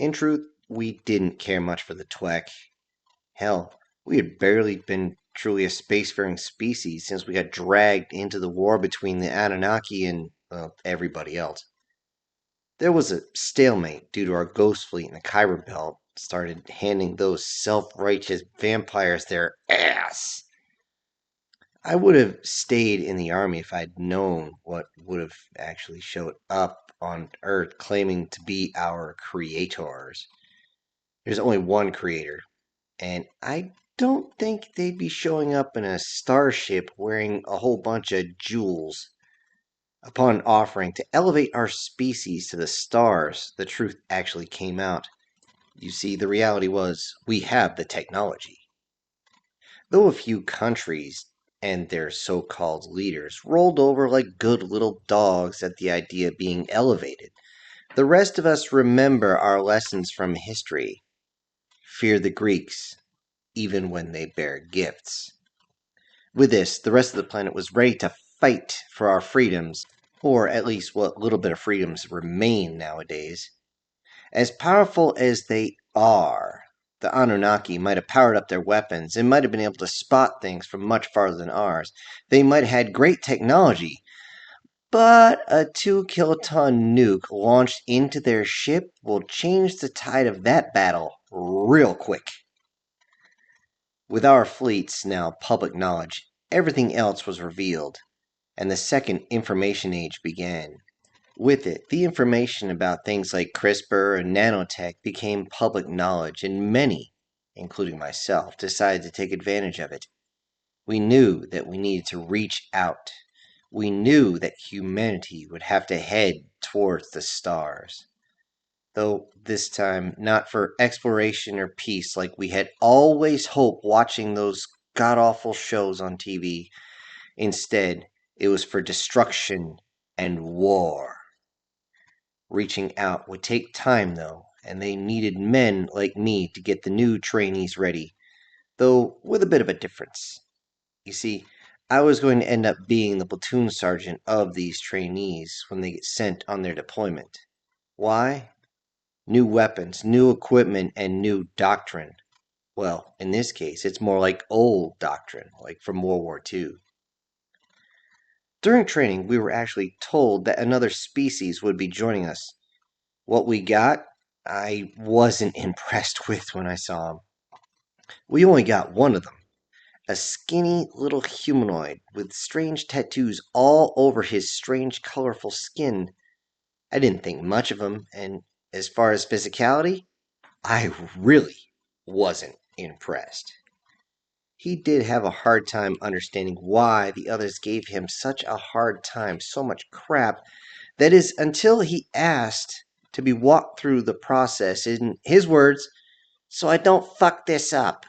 In truth, we didn't care much for the Twek. Hell, we had barely been truly a spacefaring species since we got dragged into the war between the Anunnaki and, well, everybody else. There was a stalemate due to our ghost fleet in the Kyber Belt started handing those self-righteous vampires their ass. I would have stayed in the army if I'd known what would have actually showed up on Earth claiming to be our creators. There's only one creator, and I don't think they'd be showing up in a starship wearing a whole bunch of jewels. Upon offering to elevate our species to the stars, the truth actually came out. You see, the reality was, we have the technology. Though a few countries and their so-called leaders rolled over like good little dogs at the idea of being elevated, the rest of us remember our lessons from history. Fear the Greeks, even when they bear gifts. With this, the rest of the planet was ready to fight for our freedoms, or at least what little bit of freedoms remain nowadays. As powerful as they are, the Anunnaki might have powered up their weapons and might have been able to spot things from much farther than ours. They might have had great technology, but a 2-kiloton nuke launched into their ship will change the tide of that battle real quick. With our fleets now public knowledge, everything else was revealed, and the second information age began. With it, the information about things like CRISPR and nanotech became public knowledge, and many, including myself, decided to take advantage of it. We knew that we needed to reach out. We knew that humanity would have to head towards the stars. Though this time not for exploration or peace like we had always hoped watching those god-awful shows on TV. Instead, it was for destruction and war. Reaching out would take time, though, and they needed men like me to get the new trainees ready, though with a bit of a difference. You see, I was going to end up being the platoon sergeant of these trainees when they get sent on their deployment. Why? New weapons, new equipment, and new doctrine. Well, in this case, it's more like old doctrine, like from World War II. During training, we were actually told that another species would be joining us. What we got, I wasn't impressed with when I saw him. We only got one of them. A skinny little humanoid with strange tattoos all over his strange colorful skin. I didn't think much of him, and as far as physicality, I really wasn't impressed. He did have a hard time understanding why the others gave him such a hard time, so much crap. That is, until he asked to be walked through the process, in his words, so I don't fuck this up.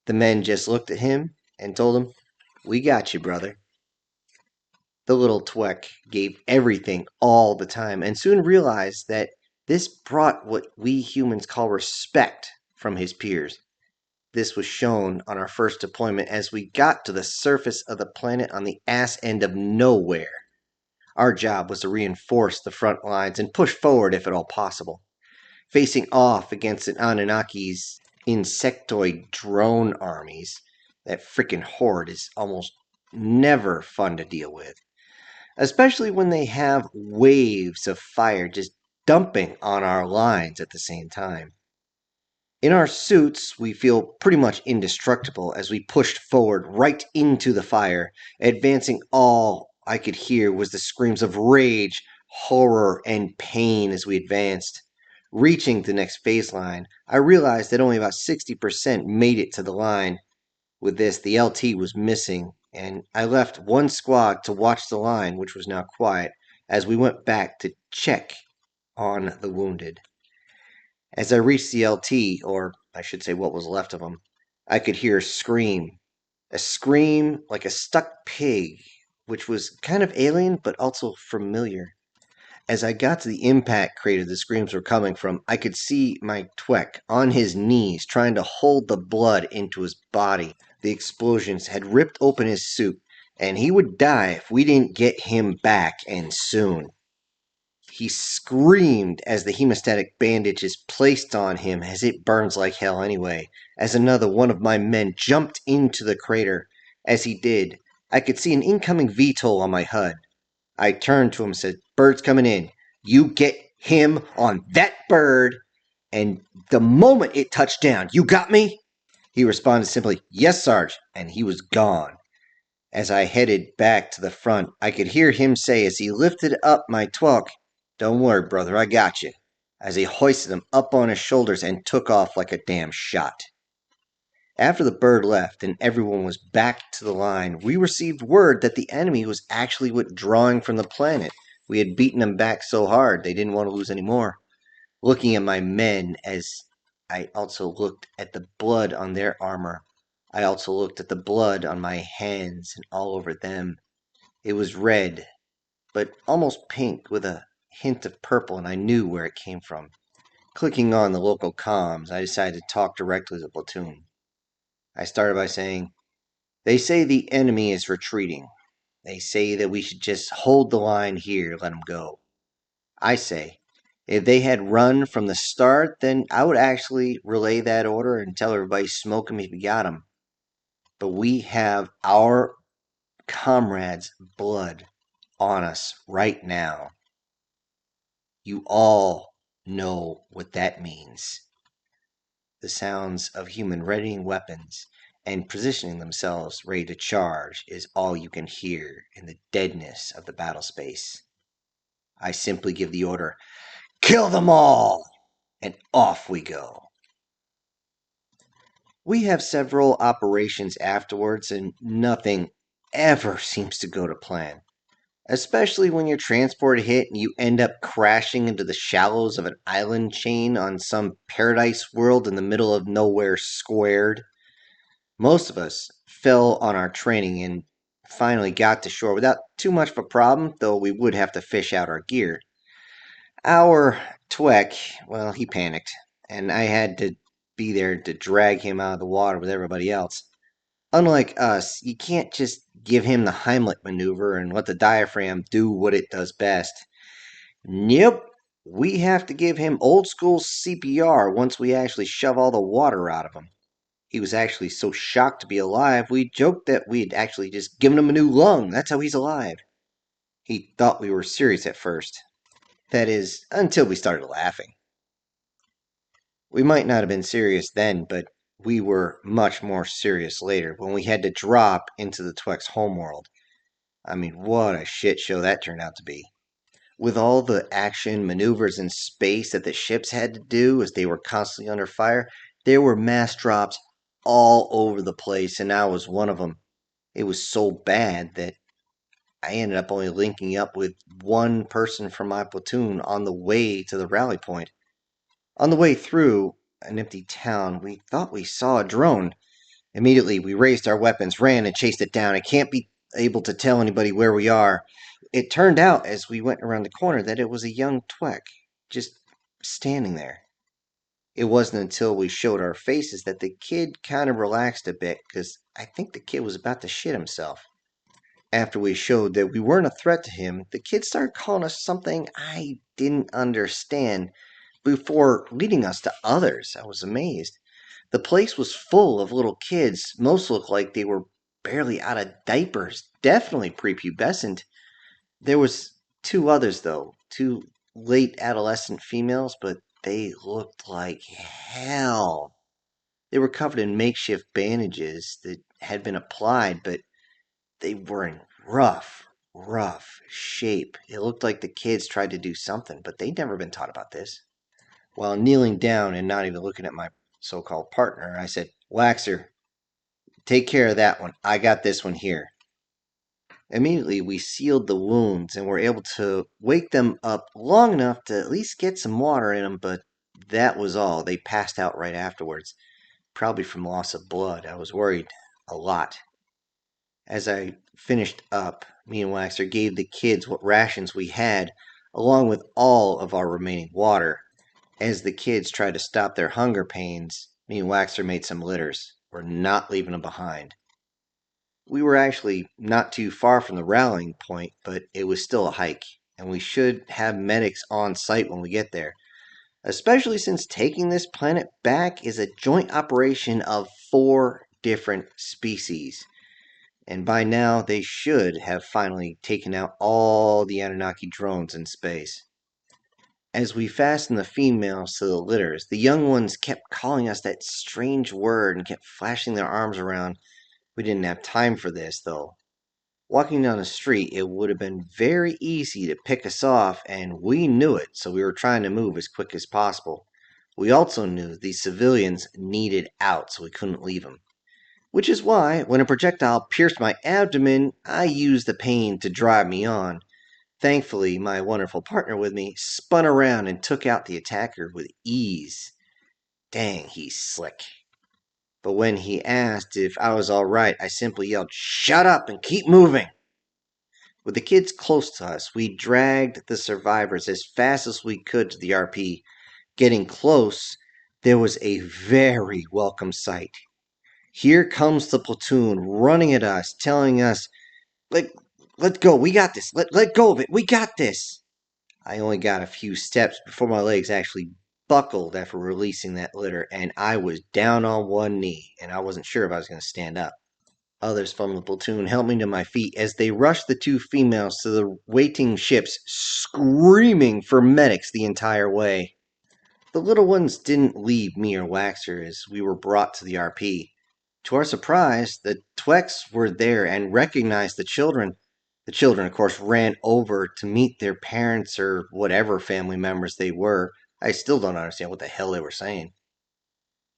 The men just looked at him and told him, "We got you, brother." The little Twek gave everything all the time and soon realized that this brought what we humans call respect from his peers. This was shown on our first deployment as we got to the surface of the planet on the ass end of nowhere. Our job was to reinforce the front lines and push forward if at all possible. Facing off against an Anunnaki's insectoid drone armies, that frickin' horde is almost never fun to deal with. Especially when they have waves of fire just dumping on our lines at the same time. In our suits, we feel pretty much indestructible as we pushed forward right into the fire. Advancing, all I could hear was the screams of rage, horror, and pain as we advanced. Reaching the next phase line, I realized that only about 60% made it to the line. With this, the LT was missing, and I left one squad to watch the line, which was now quiet, as we went back to check on the wounded. As I reached the LT, or I should say what was left of him, I could hear a scream like a stuck pig, which was kind of alien but also familiar. As I got to the impact crater the screams were coming from, I could see my Twek on his knees trying to hold the blood into his body. The explosions had ripped open his suit, and he would die if we didn't get him back, and soon. He screamed as the hemostatic bandage is placed on him, as it burns like hell anyway, as another one of my men jumped into the crater. As he did, I could see an incoming VTOL on my HUD. I turned to him and said, "Bird's coming in. You get him on that bird, and the moment it touched down, you got me?" He responded simply, "Yes, Sarge," and he was gone. As I headed back to the front, I could hear him say as he lifted up my twelk, "Don't worry, brother, I got you," as he hoisted him up on his shoulders and took off like a damn shot. After the bird left and everyone was back to the line, we received word that the enemy was actually withdrawing from the planet. We had beaten them back so hard they didn't want to lose any more. Looking at my men as I also looked at the blood on their armor, I also looked at the blood on my hands and all over them. It was red, but almost pink with a hint of purple, and I knew where it came from. Clicking on the local comms, I decided to talk directly to the platoon. I started by saying, "They say the enemy is retreating. They say that we should just hold the line here, let them go. I say, if they had run from the start, then I would actually relay that order and tell everybody smoke 'em if you got 'em. But we have our comrades' blood on us right now. You all know what that means." The sounds of human readying weapons and positioning themselves ready to charge is all you can hear in the deadness of the battle space. I simply give the order, "Kill them all!" and off we go. We have several operations afterwards, and nothing ever seems to go to plan. Especially when your transport hit and you end up crashing into the shallows of an island chain on some paradise world in the middle of nowhere squared. Most of us fell on our training and finally got to shore without too much of a problem, though we would have to fish out our gear. Our Twek, well, he panicked, and I had to be there to drag him out of the water with everybody else. Unlike us, you can't just give him the Heimlich maneuver and let the diaphragm do what it does best. Nope, we have to give him old school CPR once we actually shove all the water out of him. He was actually so shocked to be alive, we joked that we had actually just given him a new lung. That's how he's alive. He thought we were serious at first. That is, until we started laughing. We might not have been serious then, but we were much more serious later when we had to drop into the Twek's homeworld. I mean, what a shit show that turned out to be. With all the action, maneuvers in space that the ships had to do as they were constantly under fire, there were mass drops all over the place, and I was one of them. It was so bad that I ended up only linking up with one person from my platoon on the way to the rally point. On the way through an empty town, we thought we saw a drone. Immediately, we raised our weapons, ran, and chased it down. I can't be able to tell anybody where we are. It turned out, as we went around the corner, that it was a young Twek, just standing there. It wasn't until we showed our faces that the kid kind of relaxed a bit, because I think the kid was about to shit himself. After we showed that we weren't a threat to him, the kid started calling us something I didn't understand before leading us to others. I was amazed. The place was full of little kids. Most looked like they were barely out of diapers, definitely prepubescent. There was two others, though, two late adolescent females, but they looked like hell. They were covered in makeshift bandages that had been applied, but they were in rough shape. It looked like the kids tried to do something, but they'd never been taught about this. While kneeling down and not even looking at my so-called partner, I said, "Waxer, take care of that one. I got this one here." Immediately, we sealed the wounds and were able to wake them up long enough to at least get some water in them, but that was all. They passed out right afterwards, probably from loss of blood. I was worried a lot. As I finished up, me and Waxer gave the kids what rations we had, along with all of our remaining water. As the kids tried to stop their hunger pains, me and Waxer made some litters. We're not leaving them behind. We were actually not too far from the rallying point, but it was still a hike. and we should have medics on site when we get there. Especially since taking this planet back is a joint operation of 4 different species. And by now, they should have finally taken out all the Anunnaki drones in space. As we fastened the females to the litters, the young ones kept calling us that strange word and kept flashing their arms around. We didn't have time for this, though. Walking down the street, it would have been very easy to pick us off, and we knew it, so we were trying to move as quick as possible. We also knew these civilians needed out, so we couldn't leave them. Which is why, when a projectile pierced my abdomen, I used the pain to drive me on. Thankfully, my wonderful partner with me spun around and took out the attacker with ease. Dang, he's slick. But when he asked if I was alright, I simply yelled, "Shut up and keep moving!" With the kids close to us, we dragged the survivors as fast as we could to the RP. Getting close, there was a very welcome sight. Here comes the platoon running at us, telling us, let go, we got this, let go of it, we got this. I only got a few steps before my legs actually buckled after releasing that litter, and I was down on one knee, and I wasn't sure if I was going to stand up. Others from the platoon helped me to my feet as they rushed the 2 females to the waiting ships, screaming for medics the entire way. The little ones didn't leave me or Waxer as we were brought to the RP. To our surprise, the Tweks were there and recognized the children. The children, of course, ran over to meet their parents or whatever family members they were. I still don't understand what the hell they were saying.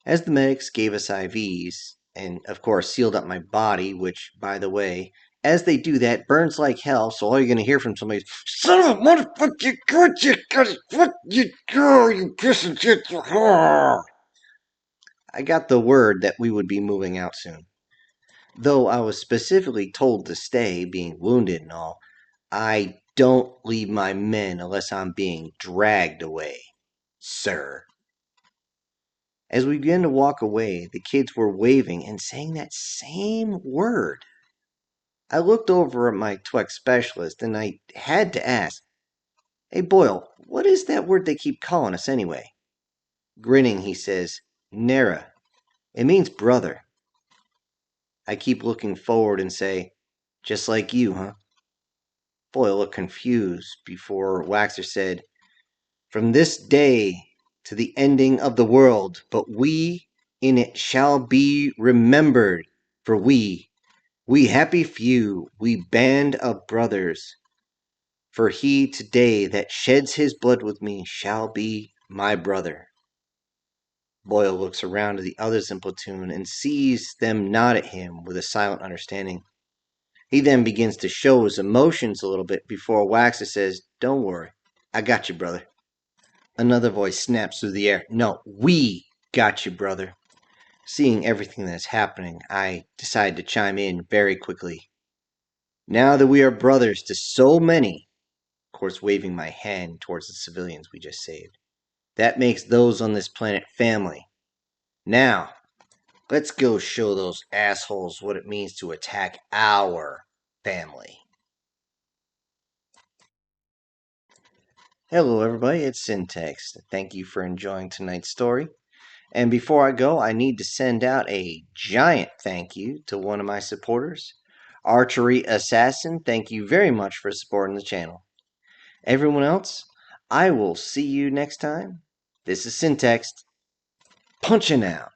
As the medics gave us IVs, and of course sealed up my body, which, by the way, as they do that, burns like hell, so all you're going to hear from somebody is, "Son of a motherfucker, you got it, fuck you go, you piss and shit." I got the word that we would be moving out soon. Though I was specifically told to stay, being wounded and all, I don't leave my men unless I'm being dragged away, sir. As we began to walk away, the kids were waving and saying that same word. I looked over at my Twex specialist and I had to ask, "Hey Boyle, what is that word they keep calling us anyway?" Grinning, he says, "Nera. It means brother." I keep looking forward and say, "Just like you, huh?" Boyle looked confused before Waxer said, "From this day to the ending of the world, but we in it shall be remembered, for we happy few, we band of brothers. For he today that sheds his blood with me shall be my brother." Boyle looks around to the others in platoon and sees them nod at him with a silent understanding. He then begins to show his emotions a little bit before Waxer says, "Don't worry, I got you, brother." Another voice snaps through the air, "No, we got you, brother." Seeing everything that's happening, I decide to chime in very quickly. "Now that we are brothers to so many," of course waving my hand towards the civilians we just saved, "that makes those on this planet family. Now, let's go show those assholes what it means to attack our family." Hello everybody, it's Syntax. Thank you for enjoying tonight's story. And before I go, I need to send out a giant thank you to one of my supporters, Archery Assassin. Thank you very much for supporting the channel. Everyone else, I will see you next time. This is Syntax, punching out.